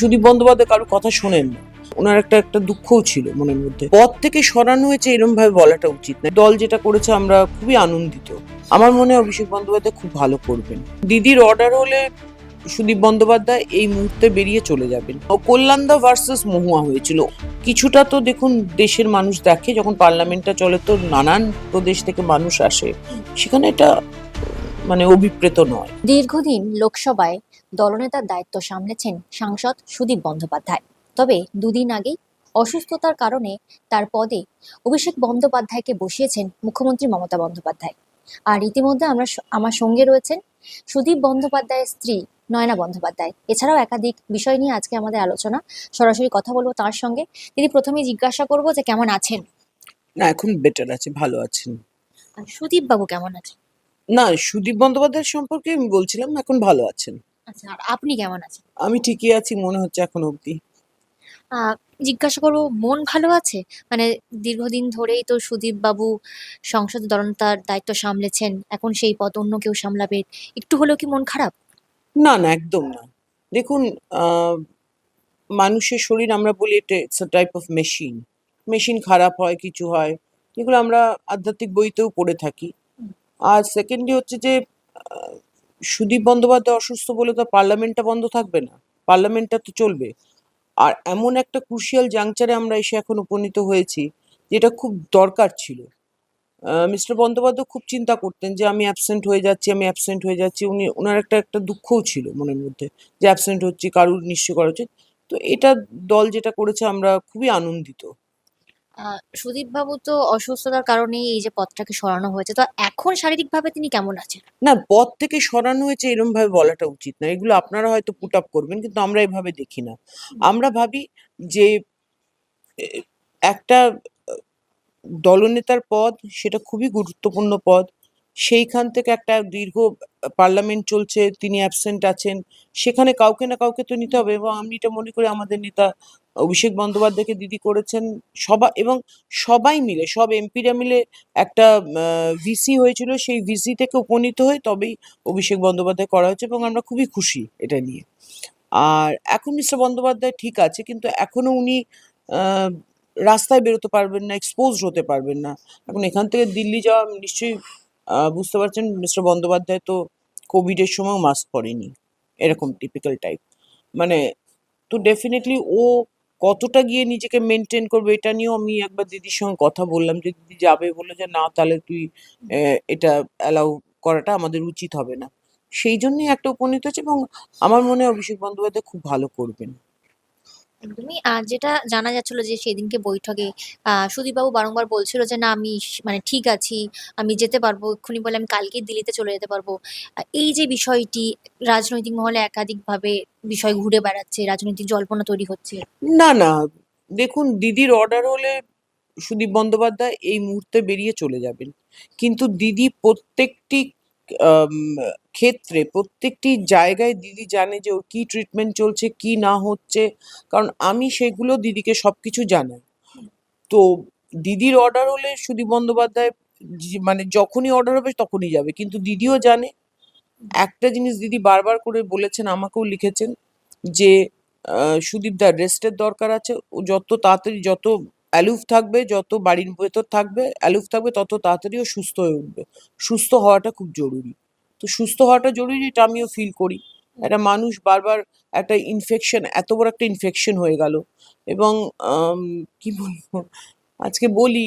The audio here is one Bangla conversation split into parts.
সুদীপ বন্দ্যোপাধ্যায় কারোর কথা শোনেন না। ওনার একটা দুঃখও ছিল মনের মধ্যে। পদ থেকে সরানো হয়েছে এরকম ভাবে বলাটা উচিত না। দল যেটা করেছে আমরা খুবই আনন্দিত। আমার মনে হয় অভিষেক বন্দ্যোপাধ্যায় খুব ভালো করবেন। দিদির অর্ডার হলে সুদীপ বন্দ্যোপাধ্যায় এই মুহূর্তে বেরিয়ে চলে যাবেন। কল্যাণদা ভার্সেস মহুয়া হয়েছিল। কিছুটা তো দেখুন দেশের মানুষ দেখে, যখন পার্লামেন্টটা চলে তো নানান প্রদেশ থেকে মানুষ আসে, সেখানে এটা মানে অভিপ্রেত নয়। দীর্ঘদিন লোকসভায় দলনেতার দায়িত্ব সামলেছেন সাংসদ সুদীপ বন্দ্যোপাধ্যায়। তবে দুদিন আগেই অসুস্থতার কারণে তার পদে অভিষেক বন্দ্যোপাধ্যায়কে বসিয়েছেন মুখ্যমন্ত্রী মমতা বন্দ্যোপাধ্যায়। আর ইতিমধ্যে আমার সঙ্গে রয়েছেন সুদীপ বন্দ্যোপাধ্যায়ের স্ত্রী নয়না বন্দ্যোপাধ্যায়। এছাড়াও একাধিক বিষয় নিয়ে আজকে আমাদের আলোচনা। সরাসরি কথা বলবো তার সঙ্গে। তিনি প্রথমেই জিজ্ঞাসা করবো যে কেমন আছেন। না, এখন বেটার আছে, ভালো আছেন। আর সুদীপ বাবু কেমন আছেন? না, সুদীপ বন্দ্যোপাধ্যায়ের সম্পর্কে আমি বলছিলাম, এখন ভালো আছেন। আচ্ছা, আর আপনি কেমন আছেন? আমি ঠিকই আছি মনে হচ্ছে এখন অবধি। আহ জিজ্ঞাসা করবো, মন ভালো আছে? মানে দীর্ঘদিন ধরেই তো সুদীপ বাবু সংসদে দলনেতার দায়িত্ব সামলেছেন, এখন সেই পদ অন্য কেউ সামলাবে, একটু হলেও কি মন খারাপ? না না, একদম না। দেখুন, আহ মানুষের শরীর আমরা বলি এটা it's a type of machine. Machine খারাপ হয়, কিছু হয়, এগুলো আমরা আধ্যাত্মিক বইতেও পড়ে থাকি। আর সেকেন্ডলি হচ্ছে যে আহ, সুদীপ বন্দ্যোপাধ্যায় অসুস্থ বলে তো পার্লামেন্টটা বন্ধ থাকবে না, পার্লামেন্টটা তো চলবে। আর এমন একটা ক্রুশিয়াল জাংচারে আমরা এসে এখন উপনীত হয়েছি, যেটা খুব দরকার ছিল। মিস্টার বন্দ্যোপাধ্যায় খুব চিন্তা করতেন যে আমি অ্যাবসেন্ট হয়ে যাচ্ছি, আমি অ্যাবসেন্ট হয়ে যাচ্ছি। ওনার একটা দুঃখও ছিল মনের মধ্যে যে অ্যাবসেন্ট হচ্ছি, কারুর নিশ্চয় করা উচিত। তো এটা দল যেটা করেছে আমরা খুবই আনন্দিত। সুদীপ বাবু তো অসুস্থতার কারণে এই যে পদটাকে সরানো হয়েছে, তো এখন শারীরিকভাবে তিনি কেমন আছেন? না, পদ থেকে সরানো হয়েছে এরম ভাবে বলাটা উচিত না। এগুলো আপনারা হয়তো পুট আপ করবেন, কিন্তু আমরা এভাবে দেখি না। আমরা ভাবি যে এ, একটা দলনেতার পদ, সেটা খুবই গুরুত্বপূর্ণ পদ। সেইখান থেকে একটা দীর্ঘ পার্লামেন্ট চলছে, তিনি অ্যাবসেন্ট আছেন, সেখানে কাউকে না কাউকে তো নিতে হবে। এবং আমি এটা মনে করি আমাদের নেতা অভিষেক বন্দ্যোপাধ্যায়কে দিদি করেছেন। এবং সবাই মিলে, সব এমপিরা মিলে একটা ভিসি হয়েছিল, সেই ভিসি থেকে উপনীত হয়ে তবেই অভিষেক বন্দ্যোপাধ্যায় করা হয়েছে, এবং আমরা খুবই খুশি এটা নিয়ে। আর এখন মিস্টার বন্দ্যোপাধ্যায় ঠিক আছে, কিন্তু এখনো উনি আহ রাস্তায় বেরোতে পারবেন না, এক্সপোজড হতে পারবেন না। এখন এখান থেকে দিল্লি যাওয়া নিশ্চয়ই বুঝতে পারছেন, মিস্টার বন্দ্যোপাধ্যায় তো কোভিডের সময়ও মাস্ক পরেনি, এরকম টিপিক্যাল টাইপ। মানে তো ডেফিনেটলি ও কতটা গিয়ে নিজেকে মেনটেন করবে এটা নিয়েও আমি একবার দিদির সঙ্গে কথা বললাম, যে দিদি যাবে, বললো যে না, তাহলে তুই এটা অ্যালাউ করাটা আমাদের উচিত হবে না। সেই জন্যই একটা উপনীত হচ্ছে, এবং আমার মনে হয় অভিষেক বন্দ্যোপাধ্যায় খুব ভালো করবেন। একদমই। যেটা জানা যাচ্ছিল যে সেদিনকে বৈঠকে সুদীপবাবু বারংবার বলছিল যে না, আমি মানে ঠিক আছি, আমি যেতে পারবো, এক্ষুনি বলে আমি কালকেই দিল্লিতে চলে যেতে পারবো। এই যে বিষয়টি রাজনৈতিক মহলে একাধিকভাবে বিষয় ঘুরে বেড়াচ্ছে, রাজনৈতিক জল্পনা তৈরি হচ্ছে। না না, দেখুন, দিদির অর্ডার হলে সুদীপ বন্দ্যোপাধ্যায় এই মুহূর্তে বেরিয়ে চলে যাবেন। কিন্তু দিদি প্রত্যেকটি আম, ক্ষেত্রে, প্রত্যেকটি জায়গায় দিদি জানে যে ওর কি ট্রিটমেন্ট চলছে, কি না হচ্ছে। কারণ আমি সেগুলো দিদিকে সবকিছু জানাই। তো দিদির অর্ডার হলে সুদীপ বন্দ্যোপাধ্যায় মানে যখনই অর্ডার হবে তখনই যাবে। কিন্তু দিদিও জানে একটা জিনিস, দিদি বারবার করে বলেছেন, আমাকেও লিখেছেন, যে সুদীপদার রেস্টের দরকার আছে। ও যত তাড়াতাড়ি, যত অ্যালুফ থাকবে, যত বাড়ির ভেতর থাকবে, অ্যালুফ থাকবে, তত তাড়াতাড়ি ও সুস্থ হয়ে উঠবে। সুস্থ হওয়াটা খুব জরুরি। তো সুস্থ হওয়াটা জরুরি, এটা আমিও ফিল করি। একটা মানুষ বারবার একটা ইনফেকশন, এত বড় একটা ইনফেকশন হয়ে গেল। এবং কি বলবো, আজকে বলি,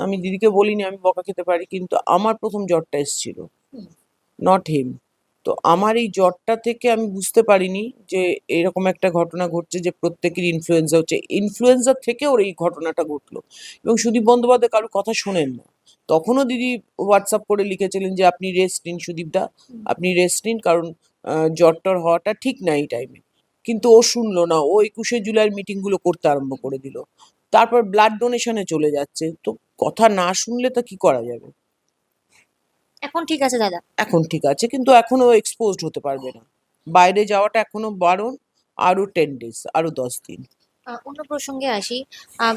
আমি দিদিকে বলিনি আমি বকা খেতে পারি, কিন্তু আমার প্রথম জ্বরটা এসেছিল, নট হিম। তো আমার এই জ্বরটা থেকে আমি বুঝতে পারিনি যে এরকম একটা ঘটনা ঘটছে, যে প্রত্যেকের ইনফ্লুয়েঞ্জা হচ্ছে। ইনফ্লুয়েঞ্জা থেকে ওর এই ঘটনাটা ঘটলো। এবং সুদীপ বন্দ্যোপাধ্যায় কারোর কথা শোনেন না। তখনও দিদি হোয়াটসঅ্যাপ করে লিখেছিলেন যে আপনি রেস্ট নিন সুদীপদা, আপনি রেস্ট নিন, কারণ জ্বর টর হওয়াটা ঠিক না এই টাইমে। কিন্তু ও শুনলো না, ও 21শে জুলাইয়ের মিটিং গুলো করতে আরম্ভ করে দিল। তারপর ব্লাড ডোনেশনে চলে যাচ্ছে। তো কথা না শুনলে তা কি করা যাবে। এখন ঠিক আছে দাদা? এখন ঠিক আছে, কিন্তু এখনো এক্সপোজড হতে পারবে না। বাইরে যাওয়াটা এখনো বারণ। আরো 10 days, আরো 10 দিন। অন্য প্রসঙ্গে আসি।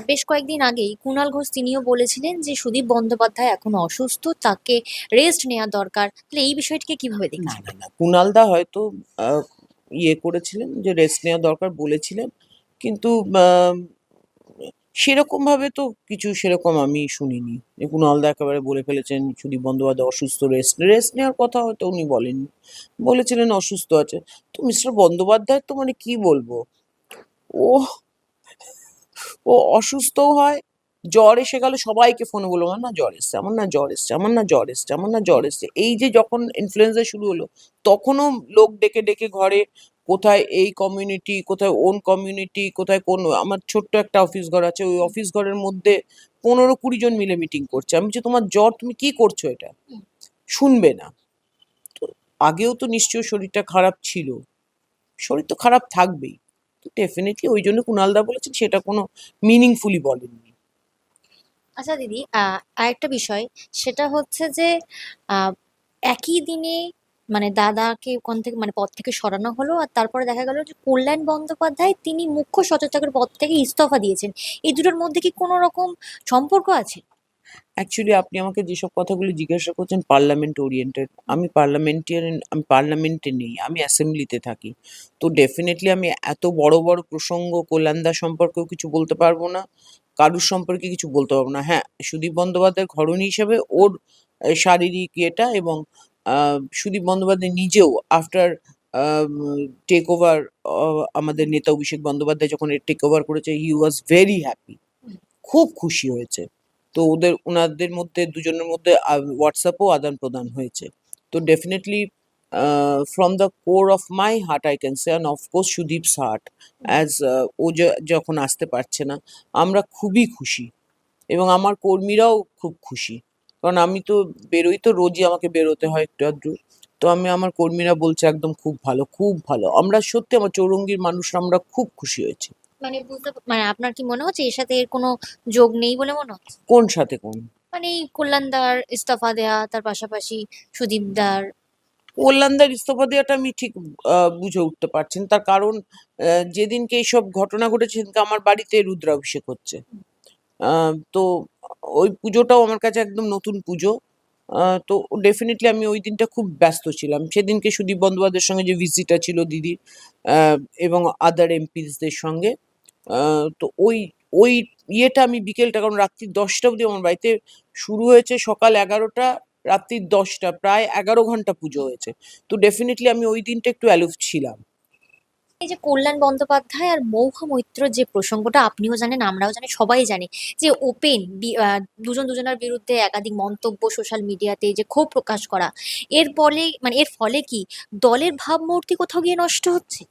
বেশ কয়েকদিন আগেই কুণাল ঘোষ তিনিও বলেছিলেন যে সুদীপ বন্দ্যোপাধ্যায় এখন অসুস্থ, তাকে রেস্ট নেওয়া দরকার। তাহলে এই বিষয়টিকে কিভাবে না দেখছেন? না না, কুণালদা হয়তো ইয়ে করেছিলেন যে রেস্ট নেওয়া দরকার বলেছিলেন। কিন্তু সেরকমভাবে তো কিছু সেরকম আমি শুনিনি। যে কুণালদা একেবারে বলে ফেলেছেন সুদীপ বন্দ্যোপাধ্যায় অসুস্থ, রেস্ট নেওয়ার কথা হয়তো উনি বলেননি। বলেছিলেন অসুস্থ আছে। তো মিস্টার বন্দ্যোপাধ্যায়ের তো মানে কি বলবো? ও ও অসুস্থও হয়, জ্বর এসে গেলে সবাইকে ফোনে বলবো আমার না জ্বর এসছে, আমার না জ্বর এসছে, আমার না জ্বর এসছে, আমার না জ্বর এসছে। এই যে যখন ইনফ্লুয়েঞ্জা শুরু হলো তখনও লোক ডেকে ডেকে ঘরে কোথায় এই কমিউনিটি, কোথায় ওন কমিউনিটি, কোথায় কোন আমার ছোট্ট একটা অফিস ঘর আছে, ওই অফিস ঘরের মধ্যে 15-20 জন মিলে মিটিং করছে। আমি বলছি তোমার জ্বর, তুমি কি করছো এটা? শুনবে না। তো আগেও তো নিশ্চয়ই শরীরটা খারাপ ছিল, শরীর তো খারাপ থাকবেই। তো ডেফিনেটলি ওই জন্য কুণালদা বলেছেন, সেটা কোনো মিনিংফুলি বলেননি। আচ্ছা দিদি, আরেকটা বিষয়, সেটা হচ্ছে যে আহ, একই দিনে মানে দাদাকে ওখান থেকে মানে পদ থেকে সরানো হলো, আর তারপরে দেখা গেল যে কল্যাণ বন্দ্যোপাধ্যায় তিনি মুখ্য সচেতকের পদ থেকে ইস্তফা দিয়েছেন। এই দুটোর মধ্যে কি কোনো রকম সম্পর্ক আছে? অ্যাকচুয়ালি আপনি আমাকে যেসব কথাগুলো জিজ্ঞাসা করছেন পার্লামেন্ট ওরিয়েন্টেড, আমি পার্লামেন্টেরিয়ান, আমি পার্লামেন্টে নেই, আমি অ্যাসেম্বলিতে থাকি। তো ডেফিনেটলি আমি এত বড় বড় প্রসঙ্গ কল্যাণদা সম্পর্কেও কিছু বলতে পারবো না, কারুর সম্পর্কে কিছু বলতে পারবো না। হ্যাঁ, সুদীপ বন্দ্যোপাধ্যায়ের ঘরণী হিসেবে ওর শারীরিক ইয়েটা, এবং সুদীপ বন্দ্যোপাধ্যায় নিজেও আফটার টেক ওভার, আমাদের নেতা অভিষেক বন্দ্যোপাধ্যায় যখন টেক ওভার করেছে, হি ওয়াজ ভেরি হ্যাপি, খুব খুশি হয়েছে। তো ওনাদের মধ্যে দুজনের মধ্যে হোয়াটসঅ্যাপও আদান প্রদান হয়েছে। তো definitely from the core of my heart I can say, and of course Sudip's heart, as যখন আসতে পারছে না, আমরা খুবই খুশি, এবং আমার কর্মীরাও খুব খুশি। কারণ আমি তো বেরোই, তো রোজই আমাকে বেরোতে হয় একটু আধটু। তো আমার কর্মীরা বলছে একদম খুব ভালো, খুব ভালো। আমরা সত্যি, আমার চৌরঙ্গীর মানুষরা আমরা খুব খুশি হয়েছি। মানে মানে আপনার কি মনে হচ্ছে এর সাথে এর কোনো যোগ নেই বলে মনে হচ্ছে? কোন সাথে কোন? মানে এই কল্যাণদার ইস্তফা দেয়া, তার পাশাপাশি সুদীপ দার। কল্যাণদার ইস্তফা দেওয়াটা আমি ঠিক বুঝে উঠতে পারছি না। তার কারণ যেদিনকে এইসব ঘটনা ঘটেছে সেদিনকে আমার বাড়িতে রুদ্রাভিষেক হচ্ছে। তো ওই পুজোটাও আমার কাছে একদম নতুন পুজো। তো ডেফিনেটলি আমি ওই দিনটা খুব ব্যস্ত ছিলাম। সেদিনকে সুদীপ বন্দ্যোপাধ্যায়ের সঙ্গে যে ভিজিটটা ছিল দিদির, এবং আদার এমপিসদের সঙ্গে, তো ওই ইয়েটা আমি বিকেলটা, কারণ রাত্রি 10টা অবধি আমার বাড়িতে শুরু হয়েছে, সকাল 11টা, রাত্রি 10টা, প্রায় 11 ঘন্টা পুজো হয়েছে। তো ডেফিনেটলি আমি ওই দিনটা একটু অ্যালোফ ছিলাম। এই যে কল্যাণ বন্দ্যোপাধ্যায় আর মৌহা মৈত্র যে প্রসঙ্গটা, আপনিও জানেন আমরাও জানি সবাই জানি, যে ওপেন দুজন দুজনের বিরুদ্ধে একাধিক মন্তব্য সোশ্যাল মিডিয়াতে যে ক্ষোভ প্রকাশ করা, এর ফলে মানে এর ফলে কি দলের ভাবমূর্তি কোথাও গিয়ে নষ্ট হচ্ছে?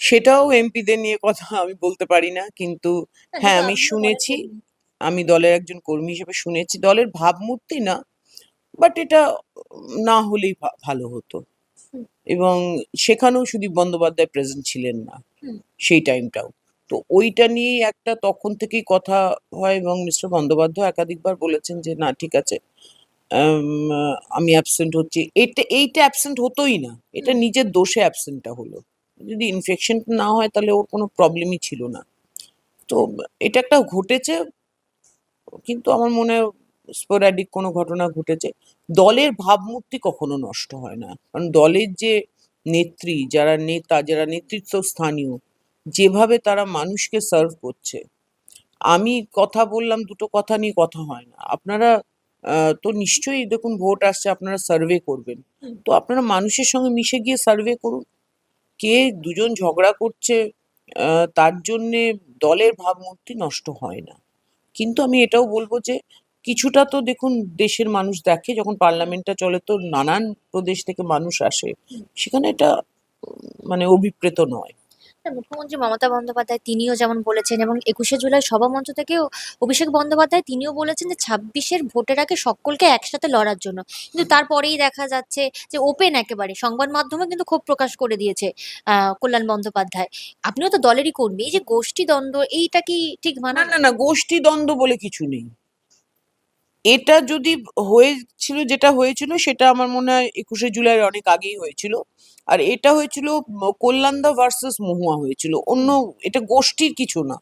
সেটাও এমপিদের নিয়ে কথা আমি বলতে পারি না, কিন্তু না, হ্যাঁ যেহেতু আমি আপনিও দলের শুনেছি, কর্মী। আমি দলের একজন কর্মী হিসেবে শুনেছি, দলের ভাবমূর্তি না, বাট এটা না হলেই ভালো হতো। হুম, এবং সেখানেও সুদীপ বন্দ্যোপাধ্যায় প্রেজেন্ট ছিলেন না হুম। সেই টাইমটাও। তো ওইটা নিয়েই একটা তখন থেকেই কথা হয়, এবং মিস্টার বন্দ্যোপাধ্যায় একাধিকবার বলেছেন যে না ঠিক আছে, আমি অ্যাবসেন্ট হচ্ছি। এইটা অ্যাবসেন্ট হতোই না, এটা নিজের দোষে অ্যাবসেন্টটা হলো। যদি ইনফেকশন না হয় তাহলে ওর কোনো প্রবলেমই ছিল না। তো এটা একটা ঘটেছে, কিন্তু আমার মনে হয় স্পোরাডিক কোনো ঘটনা ঘটেছে। দলের ভাবমূর্তি কখনো নষ্ট হয় না, কারণ দলের যে নেত্রী, যারা নেতা, যারা নেতৃত্ব স্থানীয়, যেভাবে তারা মানুষকে সার্ভ করছে। আমি কথা বললাম, দুটো কথা নিয়ে কথা হয় না। আপনারা তো নিশ্চয়ই দেখুন ভোট আসছে, আপনারা সার্ভে করবেন। তো আপনারা মানুষের সঙ্গে মিশে গিয়ে সার্ভে করুন। কে দুজন ঝগড়া করছে, তার জন্যে দলের ভাবমূর্তি নষ্ট হয় না। কিন্তু আমি এটাও বলবো যে কিছুটা তো দেখুন দেশের মানুষ দেখে, যখন পার্লামেন্টটা চলে তো নানান প্রদেশ থেকে মানুষ আসে, সেখানে এটা মানে অভিপ্রেত নয়। না, মুখ্যমন্ত্রী মমতা বন্দ্যোপাধ্যায় তিনিও যেমন বলেছেন, এবং 21শে জুলাই সভামঞ্চ থেকেও অভিষেক বন্দ্যোপাধ্যায় তিনিও বলেছেন যে 26-এর ভোটের আগে সকলকে একসাথে লড়ার জন্য। কিন্তু তারপরেই দেখা যাচ্ছে যে ওপেন একেবারে সংবাদ মাধ্যমে কিন্তু ক্ষোভ প্রকাশ করে দিয়েছে কল্যাণ বন্দ্যোপাধ্যায়। আপনিও তো দলেরই কর্মী, এই যে গোষ্ঠী দ্বন্দ্ব, এইটা কি ঠিক না মানা না যায়? না, গোষ্ঠী দ্বন্দ্ব বলে কিছু নেই। এটা যদি হয়েছিল, যেটা হয়েছিল সেটা আমার মনে হয় 21শে জুলাইয়ের অনেক আগেই হয়েছিল। আর এটা হয়েছিল কল্যাণদা ভার্সেস মহুয়া হয়েছিল, অন্য, এটা গোষ্ঠীর কিছু না।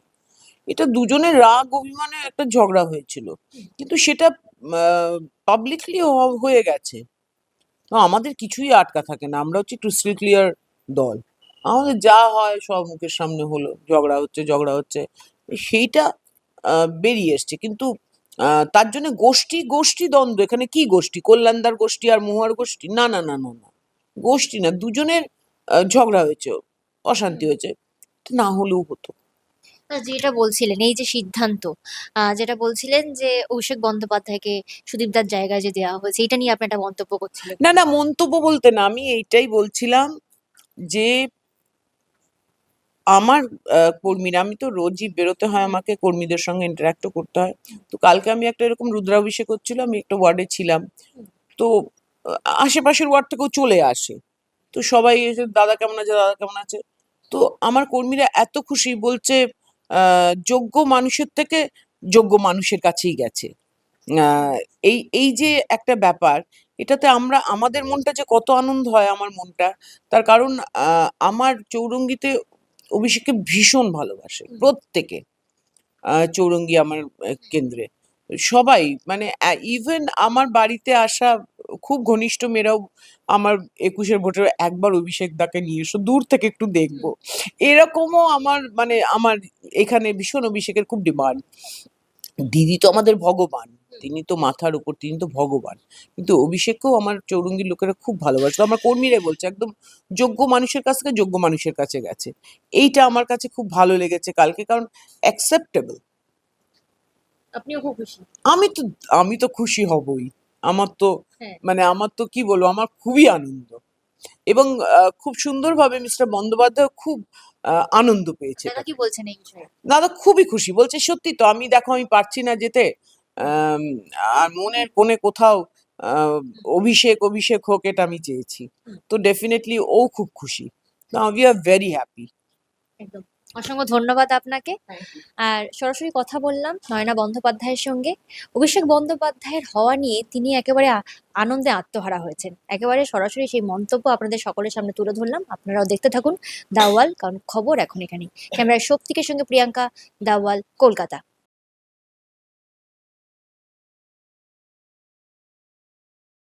এটা দুজনের রাগ অভিমানে একটা ঝগড়া হয়েছিল, কিন্তু সেটা পাবলিকলি হয়ে গেছে। তো আমাদের কিছুই আটকা থাকে না, আমরা হচ্ছে ক্রিস্টাল ক্লিয়ার দল। আমাদের যা হয় সব মুখের সামনে হলো, ঝগড়া হচ্ছে, সেইটা বেরিয়ে এসছে। কিন্তু তার জন্য গোষ্ঠী দ্বন্দ্ব, এখানে কি গোষ্ঠী? কল্যাণদার গোষ্ঠী আর মহুয়ার গোষ্ঠী? না, না, না, না, না। গোষ্ঠী না, দুজনের ঝগড়া হয়েছে, অশান্তি হয়েছে। না হলেও হতো। যেটা বলছিলেন এই যে সিদ্ধান্ত, যেটা বলছিলেন যে অভিষেক বন্দ্যোপাধ্যায়কে সুদীপদার জায়গায় যে দেওয়া হয়েছে, এটা নিয়ে আপনি একটা মন্তব্য করছিলেন। না, না, মন্তব্য বলতে না, আমি এইটাই বলছিলাম যে আমার কর্মীরা, আমি তো রোজই বেরোতে হয়, আমাকে কর্মীদের সঙ্গে ইন্টারাক্টও করতে হয়। তো কালকে আমি একটা এরকম রুদ্রাভিষেক হচ্ছিল, আমি একটা ওয়ার্ডে ছিলাম। তো আশেপাশের ওয়ার্ড থেকেও চলে আসে। তো সবাই এসে দাদা কেমন আছে, দাদা কেমন আছে। তো আমার কর্মীরা এত খুশি, বলছে যোগ্য মানুষের থেকে যোগ্য মানুষের কাছেই গেছে। আহ, এই যে একটা ব্যাপার, এটাতে আমাদের মনটা যে কত আনন্দ হয়, আমার মনটা, তার কারণ আমার চৌরঙ্গিতে অভিষেককে ভীষণ ভালোবাসে প্রত্যেকে। চৌরঙ্গি আমার কেন্দ্রে সবাই, মানে ইভেন আমার বাড়িতে আসা খুব ঘনিষ্ঠ মেয়েরাও আমার 21-এর ভোটে একবার অভিষেক দাকে নিয়ে এসো, দূর থেকে একটু দেখবো। এরকমও আমার এখানে ভীষণ অভিষেকের খুব ডিমান্ড। দিদি তো আমাদের ভগবান, তিনি তো মাথার উপর, তিনি তো ভগবান। কিন্তু অভিষেককেও আমার চৌরঙ্গির লোকেরা খুব ভালোবাসে। তো আমার কর্মীরাই বলছে একদম যোগ্য মানুষের কাছ থেকে যোগ্য মানুষের কাছে গেছে। এইটা আমার কাছে খুব ভালো লেগেছে কালকে, কারণ অ্যাকসেপ্টেবল। আপনিও খুব খুশি। আমি তো আমি তো খুশি হবই। আমার তো হ্যাঁ। আমার তো কি বলবো, আমার খুবই আনন্দ। এবং খুব সুন্দরভাবে মিস্টার বন্দ্যোপাধ্যায় খুব আনন্দ পেয়েছে দাদা এটা। কি বলছেন এই বিষয়ে? দাদা খুবই খুশি, বলছে সত্যি তো, আমি দেখো আমি পারছি না যেতে, আম, আর মনের কোণে কোথাও আহ, অভিষেক অভিষেক হোক, এটা আমি চেয়েছি। তো ডেফিনেটলি ও খুব খুশি। Now we are very happy. একদম। অসংখ্য ধন্যবাদ আপনাকে। আর সরাসরি কথা বললাম নয়না বন্দ্যোপাধ্যায়ের সঙ্গে। অভিষেক বন্দ্যোপাধ্যায়ের হওয়া নিয়ে তিনি একেবারে আনন্দে আত্মহারা হয়েছেন। একেবারে সরাসরি সেই মন্তব্য আপনাদের সকলের সামনে তুলে ধরলাম। আপনারাও দেখতে থাকুন দাওয়াল, কারণ খবর এখন এখানেই। ক্যামেরায় শক্তিকের সঙ্গে প্রিয়াঙ্কা, দাওয়াল, কলকাতা।